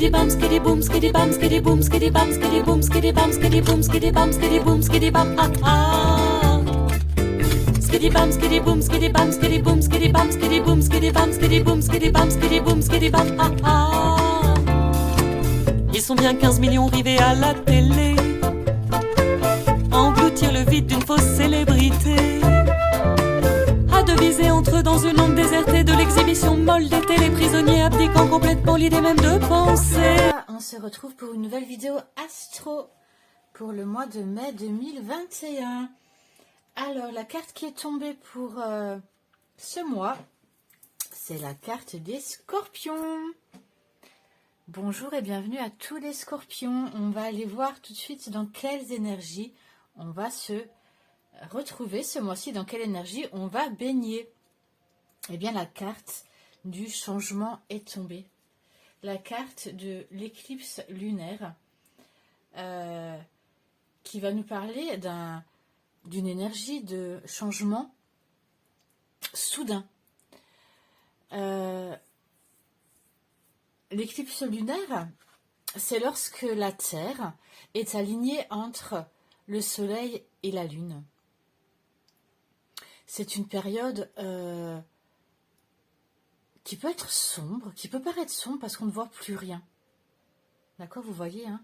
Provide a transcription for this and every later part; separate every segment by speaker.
Speaker 1: skitty bum, skitty boom, skitty bum, skitty boom, skitty bum, skitty boom, skitty bum, skitty boom, skitty bum, skitty boom, skitty bum, ah ah. Skitty bum, skitty boom, skitty bum, skitty boom, skitty bum, skitty boom, skitty bum, skitty boom, skitty bum, skitty boom, skitty bum, ah ah. Ils sont bien 15 millions rivés à la télé, engloutir le vide d'une fausse célébrité, à deviser entre eux dans une langue désertée de l'exhibition molle des téléprisonniers abdiquant complètement l'idée même de penser.
Speaker 2: On se retrouve pour une nouvelle vidéo astro pour le mois de mai 2021. Alors, la carte qui est tombée pour ce mois, c'est la carte des scorpions. Bonjour et bienvenue à tous les scorpions. On va aller voir tout de suite dans quelles énergies on va se retrouver ce mois-ci, dans quelle énergie on va baigner. Eh bien, la carte du changement est tombée. La carte de l'éclipse lunaire qui va nous parler d'une énergie de changement soudain. L'éclipse lunaire, c'est lorsque la Terre est alignée entre le Soleil et la Lune. C'est une période qui peut être sombre, qui peut paraître sombre parce qu'on ne voit plus rien. D'accord, vous voyez, hein,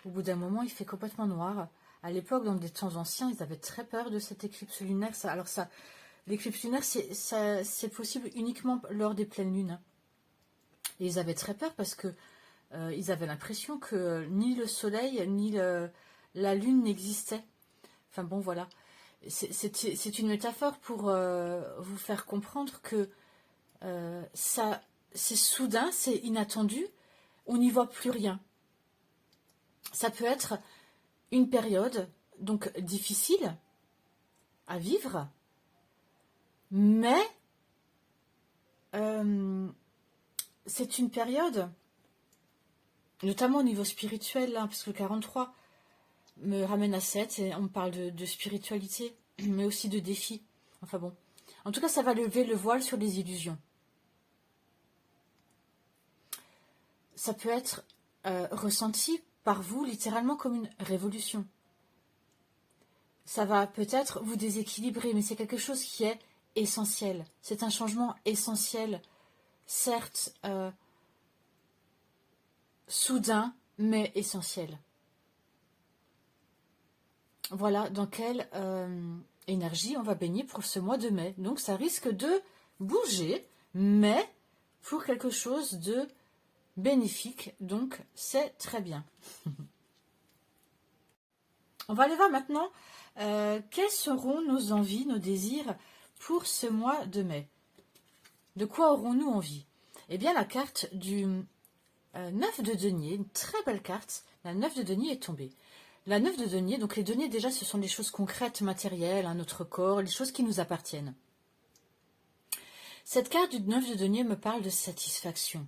Speaker 2: au bout d'un moment, il fait complètement noir. À l'époque, dans des temps anciens, ils avaient très peur de cette éclipse lunaire. L'éclipse lunaire, c'est possible uniquement lors des pleines lunes. Et ils avaient très peur parce que ils avaient l'impression que ni le soleil, ni la lune n'existaient. Enfin bon, voilà. C'est une métaphore pour vous faire comprendre que c'est soudain, c'est inattendu, on n'y voit plus rien. Ça peut être une période donc difficile à vivre, mais c'est une période, notamment au niveau spirituel, hein, parce que le 43 me ramène à 7 et on parle de spiritualité, mais aussi de défis. Enfin bon, en tout cas, ça va lever le voile sur les illusions. Ça peut être ressenti par vous littéralement comme une révolution. Ça va peut-être vous déséquilibrer, mais c'est quelque chose qui est essentiel. C'est un changement essentiel, certes soudain, mais essentiel. Voilà dans quelle énergie on va baigner pour ce mois de mai. Donc ça risque de bouger, mais pour quelque chose de bénéfique, donc c'est très bien. On va aller voir maintenant quelles seront nos envies, nos désirs pour ce mois de mai. De quoi aurons-nous envie? Eh bien, la carte du 9 de denier, une très belle carte, la 9 de denier est tombée. La 9 de denier, donc les deniers déjà ce sont des choses concrètes, matérielles, hein, notre corps, les choses qui nous appartiennent. Cette carte du 9 de denier me parle de satisfaction.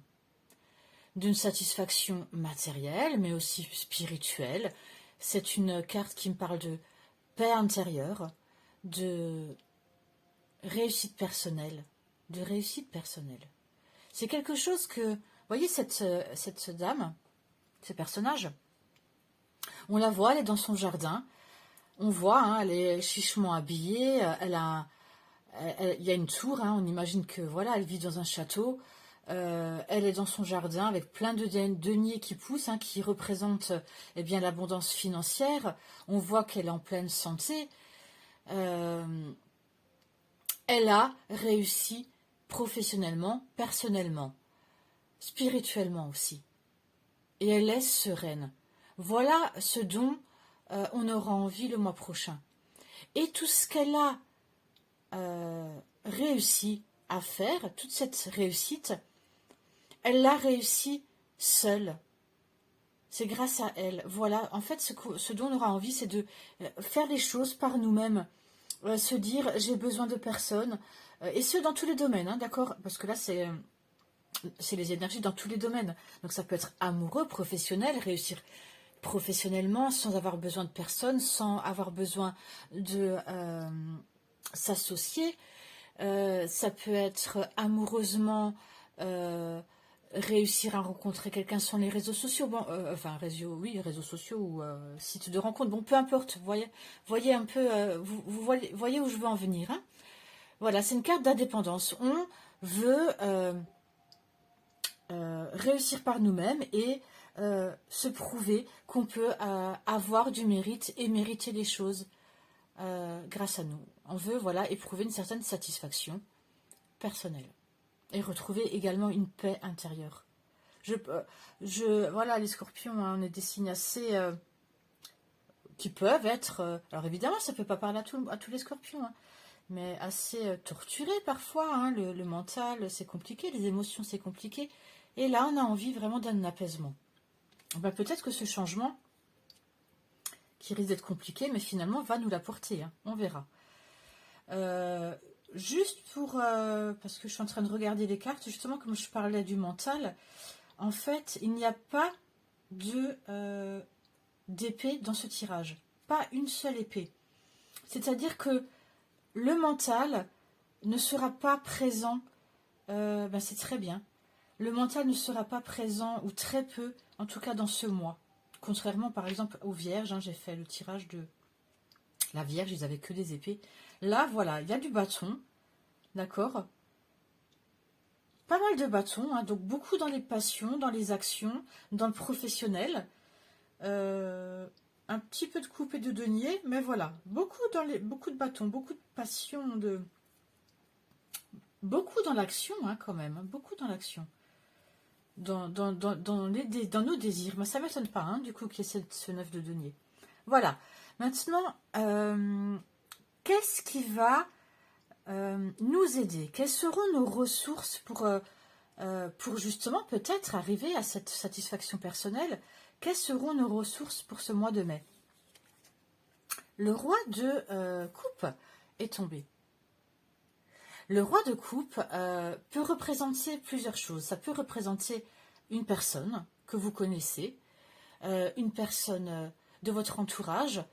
Speaker 2: D'une satisfaction matérielle, mais aussi spirituelle. C'est une carte qui me parle de paix intérieure, de réussite personnelle. C'est quelque chose que, vous voyez cette dame, ce personnage, on la voit, elle est dans son jardin, on voit, hein, elle est chichement habillée, il y a une tour, hein, on imagine que voilà, elle vit dans un château. Elle est dans son jardin avec plein de deniers qui poussent, hein, qui représentent eh bien l'abondance financière. On voit qu'elle est en pleine santé. Elle a réussi professionnellement, personnellement, spirituellement aussi. Et elle est sereine. Voilà ce dont on aura envie le mois prochain. Et tout ce qu'elle a réussi à faire, toute cette réussite, elle l'a réussi seule. C'est grâce à elle. Voilà, en fait, ce dont on aura envie, c'est de faire les choses par nous-mêmes. Se dire, j'ai besoin de personne. Et ce, dans tous les domaines, hein, d'accord? Parce que là, c'est les énergies dans tous les domaines. Donc ça peut être amoureux, professionnel, réussir professionnellement sans avoir besoin de personne, sans avoir besoin de s'associer. Ça peut être amoureusement réussir à rencontrer quelqu'un sur les réseaux sociaux, bon, enfin oui, réseaux sociaux ou sites de rencontre, bon, peu importe, voyez un peu, voyez où je veux en venir, hein. Voilà, c'est une carte d'indépendance. On veut réussir par nous-mêmes et se prouver qu'on peut avoir du mérite et mériter les choses grâce à nous. On veut, voilà, éprouver une certaine satisfaction personnelle et retrouver également une paix intérieure. Voilà, les scorpions, hein, on est des signes assez qui peuvent être, alors évidemment, ça ne peut pas parler à tous les scorpions, hein, mais assez torturés parfois, hein, le mental, c'est compliqué, les émotions, c'est compliqué. Et là, on a envie vraiment d'un apaisement. Ben, peut-être que ce changement, qui risque d'être compliqué, mais finalement, va nous l'apporter, hein, on verra. Juste pour, parce que je suis en train de regarder les cartes, justement, comme je parlais du mental, en fait, il n'y a pas d'épée dans ce tirage. Pas une seule épée. C'est-à-dire que le mental ne sera pas présent, ben c'est très bien. Le mental ne sera pas présent, ou très peu, en tout cas dans ce mois. Contrairement, par exemple, aux vierges, hein, j'ai fait le tirage de la vierge, ils n'avaient que des épées. Là, voilà, il y a du bâton, d'accord? Pas mal de bâtons, hein, donc beaucoup dans les passions, dans les actions, dans le professionnel. Un petit peu de coupe et de denier, mais voilà, beaucoup de bâtons, beaucoup de passion, beaucoup dans l'action, hein, quand même, hein, beaucoup dans l'action. Dans nos désirs. Mais ça ne m'étonne pas, hein, du coup, qu'il y ait ce 9 de denier. Voilà. Maintenant, qu'est-ce qui va nous aider? Quelles seront nos ressources pour justement peut-être arriver à cette satisfaction personnelle? Quelles seront nos ressources pour ce mois de mai? Le roi de coupe est tombé. Le roi de coupe peut représenter plusieurs choses. Ça peut représenter une personne que vous connaissez, une personne de votre entourage,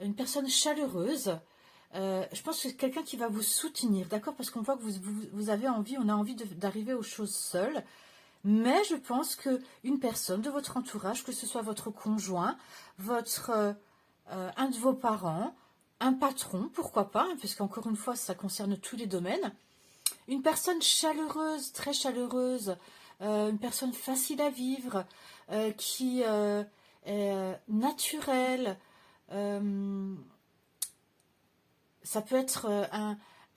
Speaker 2: une personne chaleureuse. Je pense que c'est quelqu'un qui va vous soutenir, d'accord? Parce qu'on voit que vous avez envie, on a envie d'arriver aux choses seul. Mais je pense qu'une personne de votre entourage, que ce soit votre conjoint, un de vos parents, un patron, pourquoi pas, hein, puisqu'encore une fois, ça concerne tous les domaines. Une personne chaleureuse, très chaleureuse, une personne facile à vivre, qui est naturelle. Ça peut être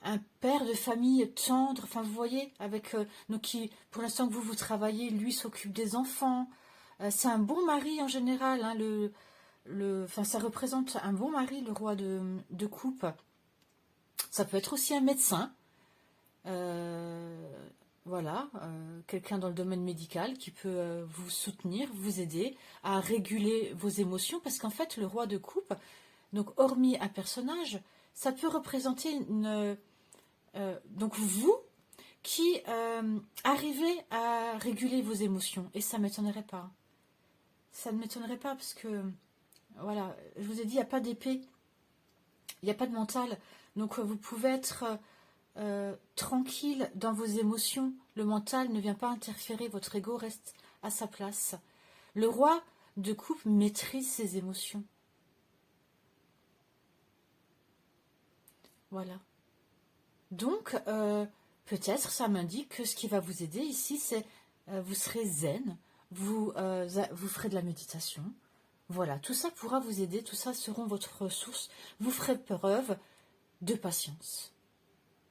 Speaker 2: un père de famille tendre, enfin vous voyez, avec donc pour l'instant que vous travaillez, lui s'occupe des enfants. C'est un bon mari en général, hein, enfin ça représente un bon mari, le roi de coupe. Ça peut être aussi un médecin, voilà, quelqu'un dans le domaine médical qui peut vous soutenir, vous aider à réguler vos émotions, parce qu'en fait le roi de coupe, donc hormis un personnage, ça peut représenter donc vous qui arrivez à réguler vos émotions. Et ça ne m'étonnerait pas. Ça ne m'étonnerait pas parce que, voilà, je vous ai dit, il n'y a pas d'épée, il n'y a pas de mental. Donc vous pouvez être tranquille dans vos émotions. Le mental ne vient pas interférer, votre ego reste à sa place. Le roi de coupe maîtrise ses émotions. Voilà. Donc, peut-être ça m'indique que ce qui va vous aider ici, c'est vous serez zen, vous ferez de la méditation. Voilà, tout ça pourra vous aider, tout ça seront votre ressource. Vous ferez preuve de patience.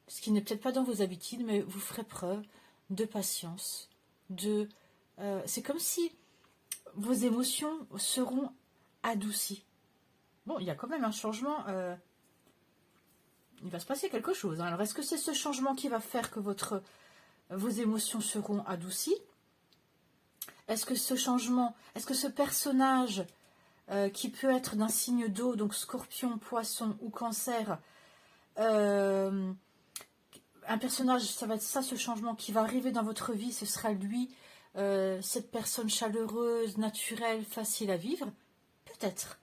Speaker 2: Ce qui n'est peut-être pas dans vos habitudes, mais vous ferez preuve de patience. C'est comme si vos émotions seront adoucies. Bon, il y a quand même un changement... il va se passer quelque chose. Alors, est-ce que c'est ce changement qui va faire que vos émotions seront adoucies? Est-ce que ce changement, est-ce que ce personnage qui peut être d'un signe d'eau, donc scorpion, poisson ou cancer, un personnage, ça va être ça, ce changement qui va arriver dans votre vie, ce sera lui, cette personne chaleureuse, naturelle, facile à vivre? Peut-être.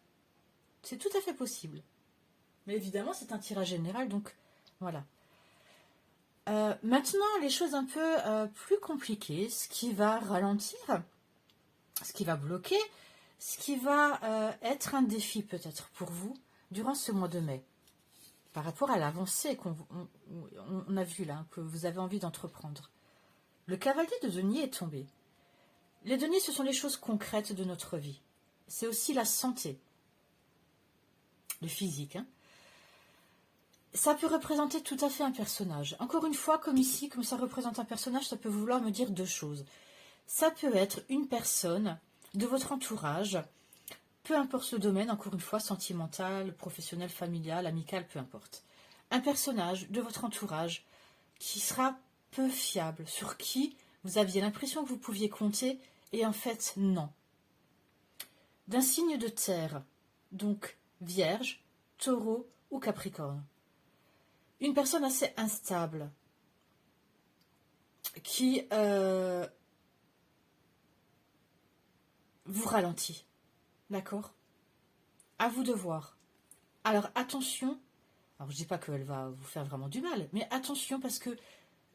Speaker 2: C'est tout à fait possible. Mais évidemment, c'est un tirage général, donc voilà. Maintenant, les choses un peu plus compliquées, ce qui va ralentir, ce qui va bloquer, ce qui va être un défi peut-être pour vous durant ce mois de mai, par rapport à l'avancée qu'on a vu là, que vous avez envie d'entreprendre. Le cavalier de denier est tombé. Les deniers, ce sont les choses concrètes de notre vie. C'est aussi la santé, le physique. Hein. Ça peut représenter tout à fait un personnage. Encore une fois, comme ici, comme ça représente un personnage, ça peut vouloir me dire deux choses. Ça peut être une personne de votre entourage, peu importe le domaine, encore une fois, sentimental, professionnel, familial, amical, peu importe. Un personnage de votre entourage qui sera peu fiable, sur qui vous aviez l'impression que vous pouviez compter, et en fait, non. D'un signe de terre, donc Vierge, Taureau ou Capricorne. Une personne assez instable, qui vous ralentit. D'accord? À vous de voir. Alors attention, alors je ne dis pas qu'elle va vous faire vraiment du mal, mais attention parce que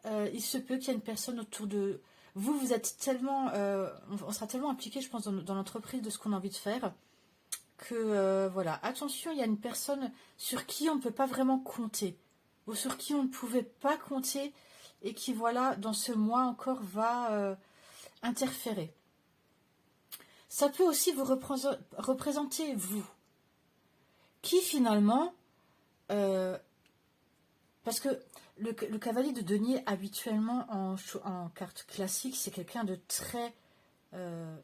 Speaker 2: il se peut qu'il y ait une personne autour de vous. Vous êtes tellement, on sera tellement impliqué, je pense, dans l'entreprise de ce qu'on a envie de faire, que voilà, attention, il y a une personne sur qui on ne peut pas vraiment compter, ou sur qui on ne pouvait pas compter, et qui, voilà, dans ce mois encore va interférer. Ça peut aussi vous représenter vous, qui finalement, parce que le cavalier de denier, habituellement en carte classique, c'est quelqu'un de très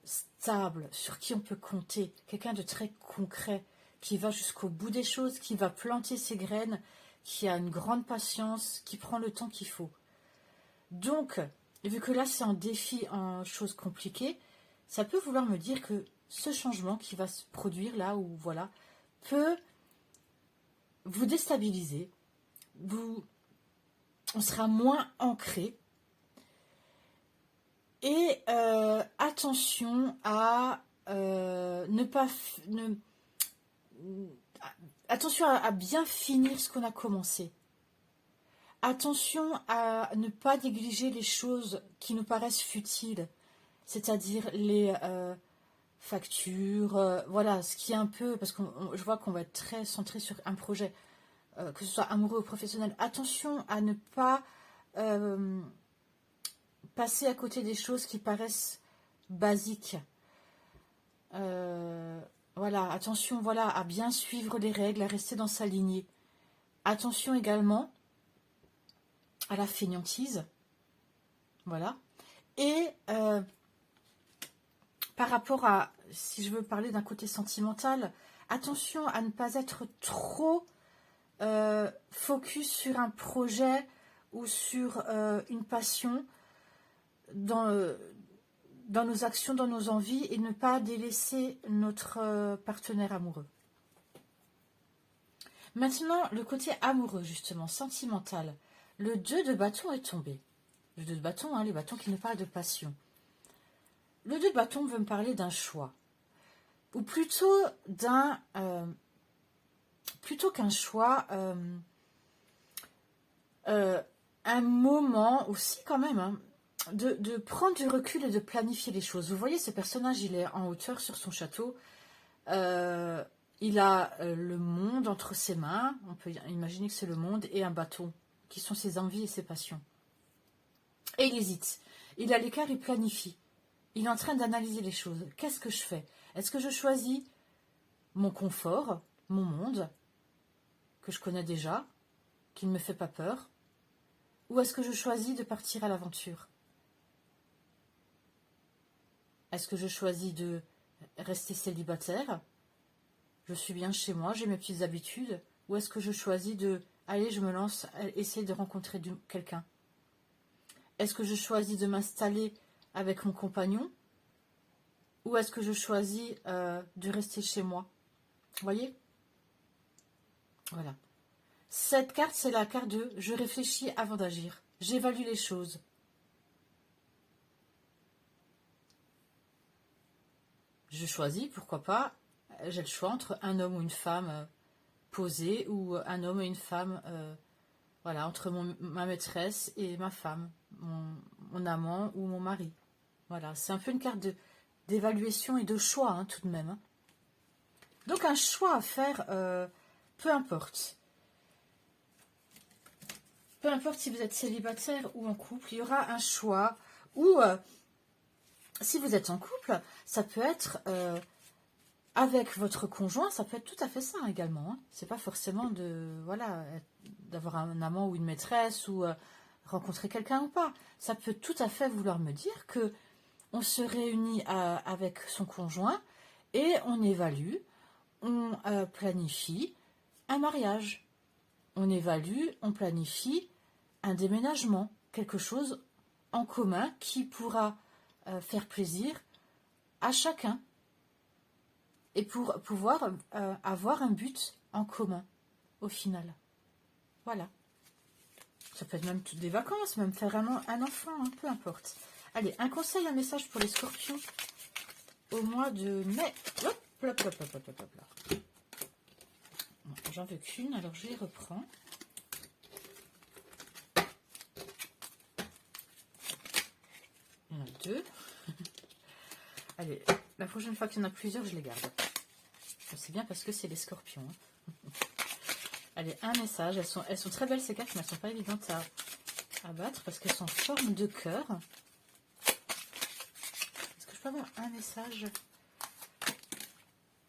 Speaker 2: stable, sur qui on peut compter, quelqu'un de très concret, qui va jusqu'au bout des choses, qui va planter ses graines, qui a une grande patience, qui prend le temps qu'il faut. Donc, vu que là c'est un défi, en choses compliquées, ça peut vouloir me dire que ce changement qui va se produire là, ou voilà, peut vous déstabiliser, on sera moins ancré. Et attention à ne pas... attention à bien finir ce qu'on a commencé. Attention à ne pas négliger les choses qui nous paraissent futiles, c'est-à-dire les factures, voilà, ce qui est un peu... Parce que je vois qu'on va être très centré sur un projet, que ce soit amoureux ou professionnel. Attention à ne pas... passer à côté des choses qui paraissent basiques. Voilà, attention, voilà, à bien suivre les règles, à rester dans sa lignée. Attention également à la fainéantise. Voilà. Et par rapport à, si je veux parler d'un côté sentimental, attention à ne pas être trop focus sur un projet ou sur une passion, dans nos actions, dans nos envies, et ne pas délaisser notre partenaire amoureux. Maintenant, le côté amoureux, justement, sentimental. Le 2 de bâton est tombé. Le 2 de bâton, hein, les bâtons qui nous parlent de passion. Le 2 de bâton veut me parler d'un choix. Ou plutôt plutôt qu'un choix, un moment aussi quand même, hein, de prendre du recul et de planifier les choses. Vous voyez, ce personnage, il est en hauteur sur son château. Il a le monde entre ses mains. On peut imaginer que c'est le monde, et un bâton, qui sont ses envies et ses passions. Et il hésite. Il a l'écart, il planifie. Il est en train d'analyser les choses. Qu'est-ce que je fais? Est-ce que je choisis mon confort, mon monde, que je connais déjà, qui ne me fait pas peur? Ou est-ce que je choisis de partir à l'aventure? Est-ce que je choisis de rester célibataire? Je suis bien chez moi, j'ai mes petites habitudes. Ou est-ce que je choisis de... Allez, je me lance, essayer de rencontrer quelqu'un? Est-ce que je choisis de m'installer avec mon compagnon? Ou est-ce que je choisis de rester chez moi? Vous voyez? Voilà. Cette carte, c'est la carte de « Je réfléchis avant d'agir ». J'évalue les choses. Je choisis, pourquoi pas, j'ai le choix entre un homme ou une femme posée, ou un homme et une femme Voilà, entre ma maîtresse et ma femme, mon amant ou mon mari. Voilà, c'est un peu une carte d'évaluation et de choix, hein, tout de même. Hein. Donc un choix à faire, peu importe. Peu importe si vous êtes célibataire ou en couple, il y aura un choix. Ou si vous êtes en couple, ça peut être avec votre conjoint, ça peut être tout à fait ça également. Hein. C'est pas forcément d'avoir un amant ou une maîtresse ou rencontrer quelqu'un ou pas. Ça peut tout à fait vouloir me dire que on se réunit avec son conjoint et on évalue, on planifie un mariage. On évalue, on planifie un déménagement, quelque chose en commun qui pourra faire plaisir à chacun et pour pouvoir avoir un but en commun au final. Voilà. Ça peut être même toutes des vacances, même faire un enfant, hein, peu importe. Allez, un conseil, un message pour les scorpions au mois de mai. Hop, hop, hop, hop, hop, hop, hop. Bon, j'en veux qu'une, alors je les reprends. Il y en a deux. Allez, la prochaine fois qu'il y en a plusieurs, je les garde. C'est bien parce que c'est les scorpions. Hein. Allez, un message. Elles sont très belles ces cartes, mais elles ne sont pas évidentes à battre parce qu'elles sont en forme de cœur. Est-ce que je peux avoir un message?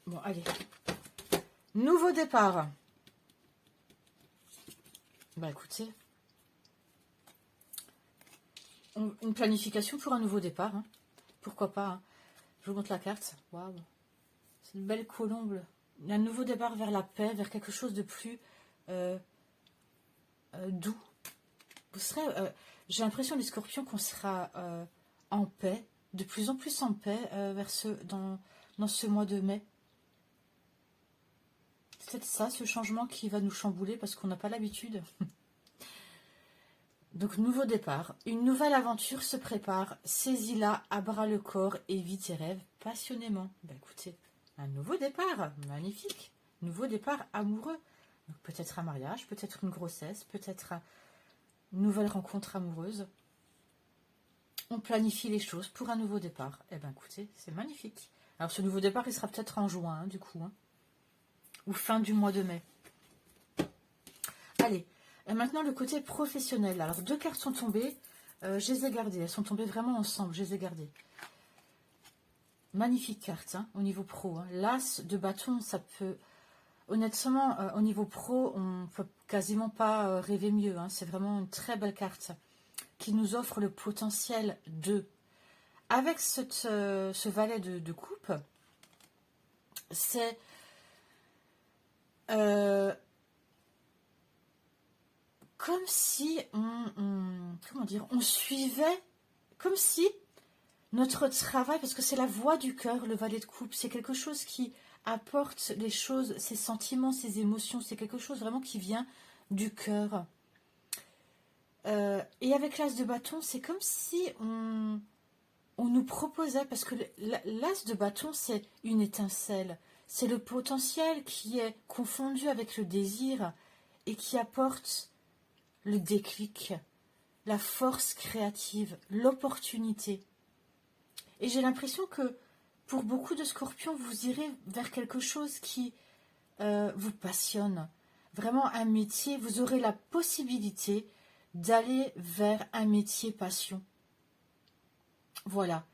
Speaker 2: Bon, allez. Nouveau départ. Bah écoutez. Une planification pour un nouveau départ. Hein. Pourquoi pas. Hein. Je vous montre la carte. Waouh. C'est une belle colombe. Un nouveau départ vers la paix, vers quelque chose de plus doux. Vous serez, j'ai l'impression, les scorpions, qu'on sera en paix, de plus en plus en paix dans ce mois de mai. C'est peut-être ça, ce changement qui va nous chambouler parce qu'on n'a pas l'habitude. Donc, nouveau départ. Une nouvelle aventure se prépare. Saisis-la à bras le corps et vis tes rêves passionnément. Ben, écoutez, un nouveau départ. Magnifique. Nouveau départ amoureux. Peut-être un mariage, peut-être une grossesse, peut-être une nouvelle rencontre amoureuse. On planifie les choses pour un nouveau départ. Eh bien, écoutez, c'est magnifique. Alors, ce nouveau départ, il sera peut-être en juin, hein, du coup. Hein, ou fin du mois de mai. Allez. Et maintenant, le côté professionnel. Alors, deux cartes sont tombées. Je les ai gardées. Elles sont tombées vraiment ensemble. Je les ai gardées. Magnifique carte hein, au niveau pro. Hein. L'as de bâton, ça peut... Honnêtement, au niveau pro, on ne peut quasiment pas rêver mieux. Hein. C'est vraiment une très belle carte qui nous offre le potentiel de... Avec ce valet de coupe, c'est... comme si on suivait, comme si notre travail, parce que c'est la voix du cœur, le valet de coupe, c'est quelque chose qui apporte les choses, ses sentiments, ses émotions, c'est quelque chose vraiment qui vient du cœur. Et avec l'as de bâton, c'est comme si on nous proposait, parce que l'as de bâton, c'est une étincelle, c'est le potentiel qui est confondu avec le désir et qui apporte le déclic, la force créative, l'opportunité. Et j'ai l'impression que pour beaucoup de scorpions, vous irez vers quelque chose qui vous passionne. Vraiment un métier, vous aurez la possibilité d'aller vers un métier passion. Voilà,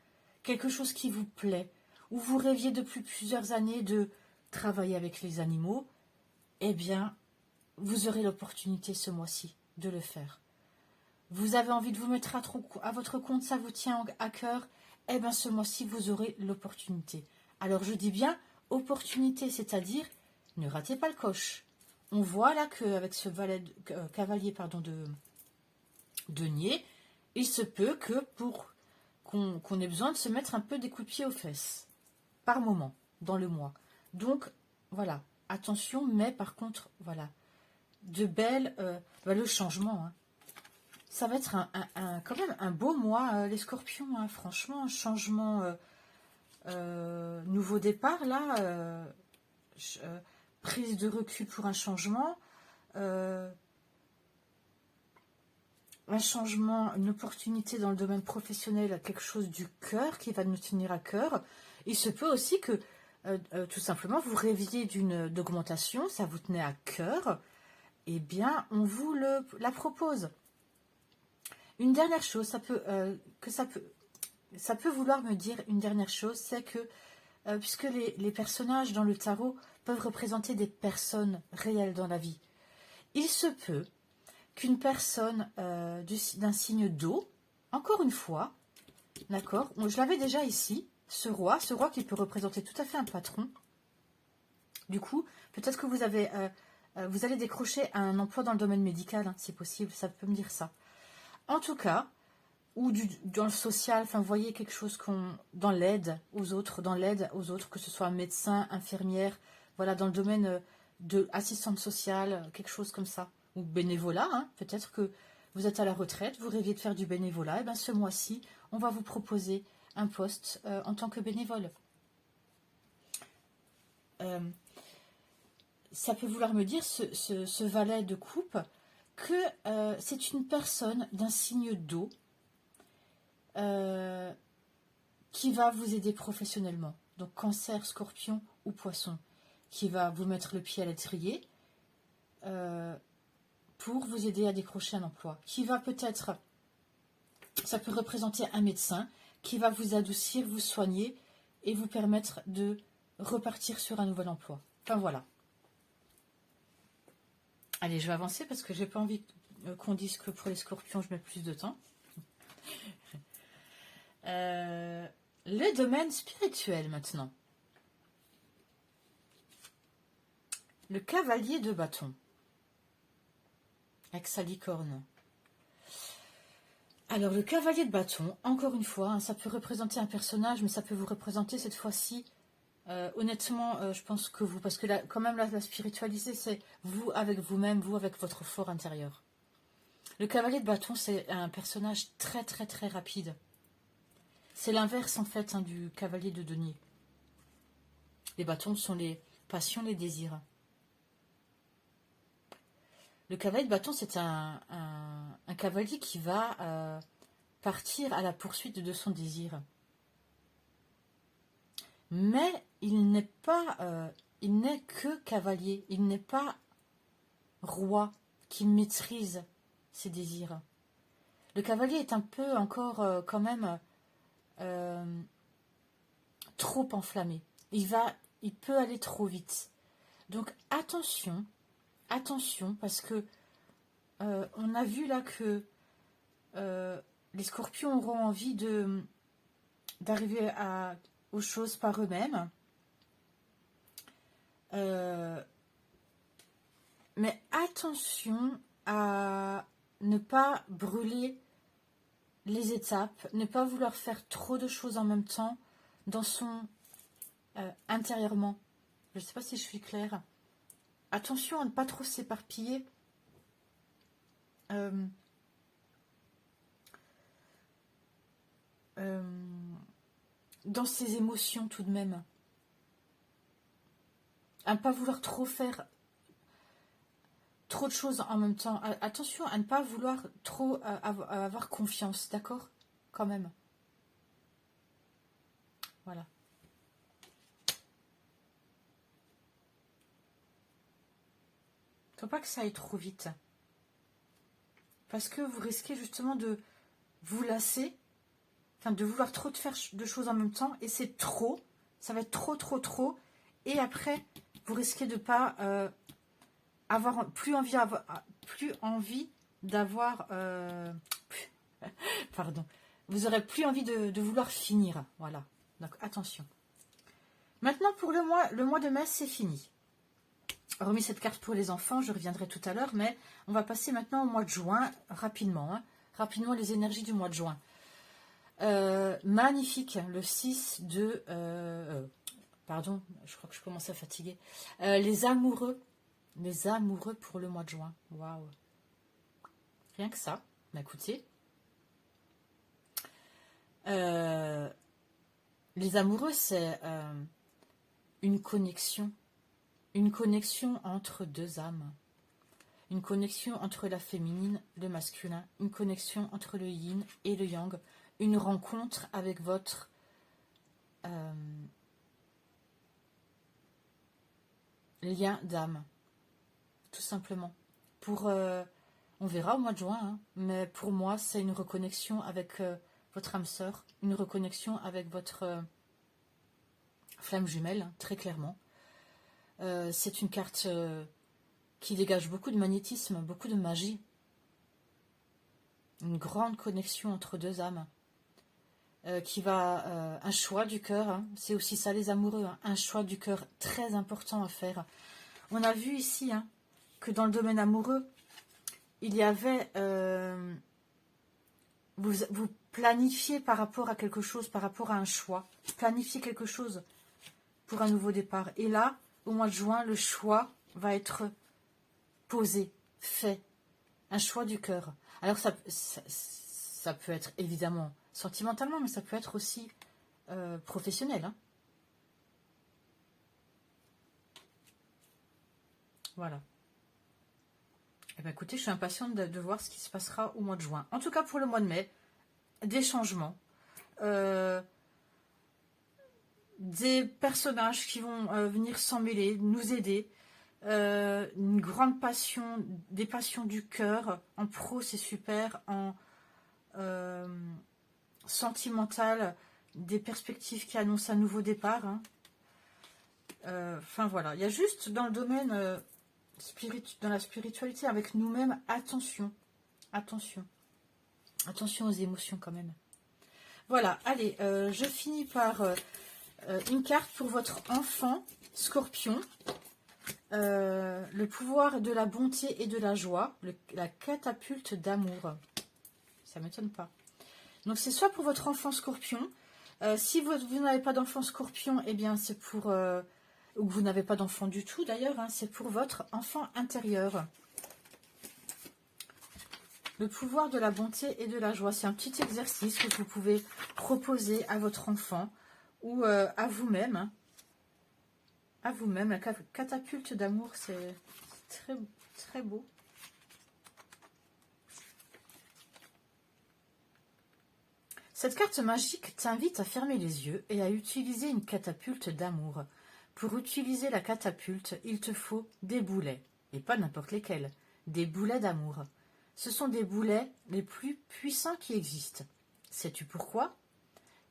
Speaker 2: quelque chose qui vous plaît, où vous rêviez depuis plusieurs années de travailler avec les animaux, eh bien, vous aurez l'opportunité ce mois-ci de le faire. Vous avez envie de vous mettre à votre compte, ça vous tient à cœur, eh bien ce mois-ci, vous aurez l'opportunité. Alors je dis bien opportunité, c'est-à-dire ne ratez pas le coche. On voit là qu'avec ce cavalier de denier, il se peut que pour qu'on ait besoin de se mettre un peu des coups de pied aux fesses, par moment, dans le mois. Donc, voilà, attention, mais par contre, voilà, de belles... le changement, hein. Ça va être quand même un beau mois, les scorpions, hein, franchement, un changement, nouveau départ, là, prise de recul pour un changement, un changement, une opportunité dans le domaine professionnel, quelque chose du cœur qui va nous tenir à cœur. Il se peut aussi que, tout simplement, vous rêviez d'augmentation, ça vous tenait à cœur, eh bien, on vous la propose. Une dernière chose, ça peut vouloir me dire une dernière chose, c'est que, puisque les personnages dans le tarot peuvent représenter des personnes réelles dans la vie, il se peut qu'une personne d'un signe d'eau, encore une fois, d'accord, je l'avais déjà ici, ce roi qui peut représenter tout à fait un patron. Du coup, peut-être que vous allez décrocher un emploi dans le domaine médical, hein, si possible, ça peut me dire ça. En tout cas, ou dans le social, enfin, vous voyez quelque chose dans l'aide aux autres, que ce soit un médecin, infirmière, voilà, dans le domaine de assistante sociale, quelque chose comme ça, ou bénévolat, hein, peut-être que vous êtes à la retraite, vous rêviez de faire du bénévolat, et bien ce mois-ci, on va vous proposer un poste en tant que bénévole. Ça peut vouloir me dire, ce valet de coupe, que c'est une personne d'un signe d'eau qui va vous aider professionnellement. Donc cancer, scorpion ou poisson, qui va vous mettre le pied à l'étrier pour vous aider à décrocher un emploi. Qui va peut-être, ça peut représenter un médecin qui va vous adoucir, vous soigner et vous permettre de repartir sur un nouvel emploi. Enfin voilà. Allez, je vais avancer parce que j'ai pas envie qu'on dise que pour les scorpions, je mets plus de temps. Le domaine spirituel maintenant. Le cavalier de bâton. Avec sa licorne. Alors, le cavalier de bâton, encore une fois, hein, ça peut représenter un personnage, mais ça peut vous représenter cette fois-ci, honnêtement, je pense que vous, parce que là, quand même, la spiritualité, c'est vous avec vous-même, vous avec votre fort intérieur. Le cavalier de bâton, c'est un personnage très, très, très rapide. C'est l'inverse, en fait, hein, du cavalier de denier. Les bâtons sont les passions, les désirs. Le cavalier de bâton, c'est un cavalier qui va partir à la poursuite de son désir. Mais il n'est que cavalier, il n'est pas roi qui maîtrise ses désirs. Le cavalier est un peu encore quand même trop enflammé. Il peut aller trop vite. Donc attention, parce que on a vu là que les scorpions auront envie d'arriver aux choses par eux-mêmes. Mais attention à ne pas brûler les étapes, ne pas vouloir faire trop de choses en même temps dans son intérieurement. Je ne sais pas si je suis claire. Attention à ne pas trop s'éparpiller. Dans ses émotions tout de même. À ne pas vouloir trop faire trop de choses en même temps. Attention à ne pas vouloir trop avoir confiance, d'accord? Quand même. Voilà. Il ne faut pas que ça aille trop vite. Parce que vous risquez justement de vous lasser, enfin de vouloir trop de faire de choses en même temps, et c'est trop, ça va être trop, et après, vous risquez de pas avoir plus envie d'avoir pardon, vous aurez plus envie de vouloir finir, voilà, donc attention. Maintenant pour le mois de mai, c'est fini. Remis cette carte pour les enfants, je reviendrai tout à l'heure, mais on va passer maintenant au mois de juin, rapidement, hein, rapidement les énergies du mois de juin. Magnifique, le 6 de pardon, je crois que je commence à fatiguer. Les amoureux pour le mois de juin. Waouh. Rien que ça. Bah, écoutez. Les amoureux, c'est une connexion entre deux âmes. une connexion entre la féminine, le masculin, une connexion entre le yin et le yang, une rencontre avec votre lien d'âme, tout simplement. On verra au mois de juin, hein, mais pour moi, c'est une reconnexion avec votre âme sœur, une reconnexion avec votre flamme jumelle, hein, très clairement. C'est une carte qui dégage beaucoup de magnétisme, beaucoup de magie. Une grande connexion entre deux âmes. Qui va... un choix du cœur, hein, c'est aussi ça les amoureux, hein, un choix du cœur très important à faire. On a vu ici hein, que dans le domaine amoureux, il y avait... vous planifiez par rapport à quelque chose, par rapport à un choix. Planifiez quelque chose pour un nouveau départ. Et là, au mois de juin, le choix va être posé, fait. Un choix du cœur. Alors ça peut être évidemment sentimentalement, mais ça peut être aussi professionnel. Hein. Voilà. Eh bien, écoutez, je suis impatiente de voir ce qui se passera au mois de juin. En tout cas, pour le mois de mai, des changements. Des personnages qui vont venir s'emmêler, nous aider. Une grande passion, des passions du cœur. En pro, c'est super. En sentimental, des perspectives qui annoncent un nouveau départ. Hein. Enfin, voilà. Il y a juste dans le domaine... dans la spiritualité avec nous-mêmes, attention aux émotions quand même. Voilà, allez, je finis par une carte pour votre enfant Scorpion, le pouvoir de la bonté et de la joie, la catapulte d'amour. Ça m'étonne pas. Donc c'est soit pour votre enfant Scorpion, si vous n'avez pas d'enfant Scorpion, eh bien c'est pour... ou que vous n'avez pas d'enfant du tout d'ailleurs, hein, c'est pour votre enfant intérieur. Le pouvoir de la bonté et de la joie, c'est un petit exercice que vous pouvez proposer à votre enfant ou à vous-même. Hein. À vous-même, la catapulte d'amour, c'est très, très beau. Cette carte magique t'invite à fermer les yeux et à utiliser une catapulte d'amour. Pour utiliser la catapulte, il te faut des boulets, et pas n'importe lesquels, des boulets d'amour. Ce sont des boulets les plus puissants qui existent. Sais-tu pourquoi?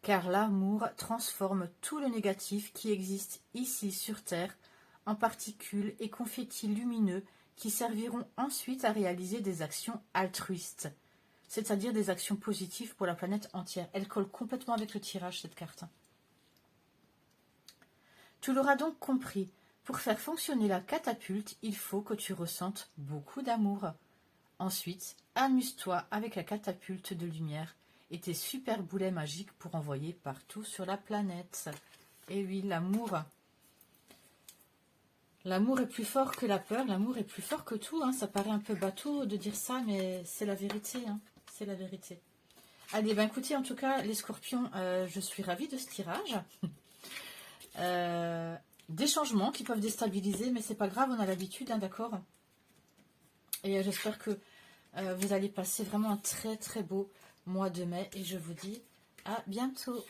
Speaker 2: Car l'amour transforme tout le négatif qui existe ici sur Terre en particules et confettis lumineux qui serviront ensuite à réaliser des actions altruistes, c'est-à-dire des actions positives pour la planète entière. Elle colle complètement avec le tirage, cette carte. Tu l'auras donc compris, pour faire fonctionner la catapulte, il faut que tu ressentes beaucoup d'amour. Ensuite, amuse-toi avec la catapulte de lumière et tes super boulets magiques pour envoyer partout sur la planète. Et oui, l'amour. L'amour est plus fort que la peur, l'amour est plus fort que tout. Hein. Ça paraît un peu bateau de dire ça, mais c'est la vérité. Hein. C'est la vérité. Allez, ben écoutez, en tout cas, les scorpions, je suis ravie de ce tirage. Des changements qui peuvent déstabiliser, mais c'est pas grave, on a l'habitude, hein, d'accord. Et j'espère que vous allez passer vraiment un très très beau mois de mai et je vous dis à bientôt.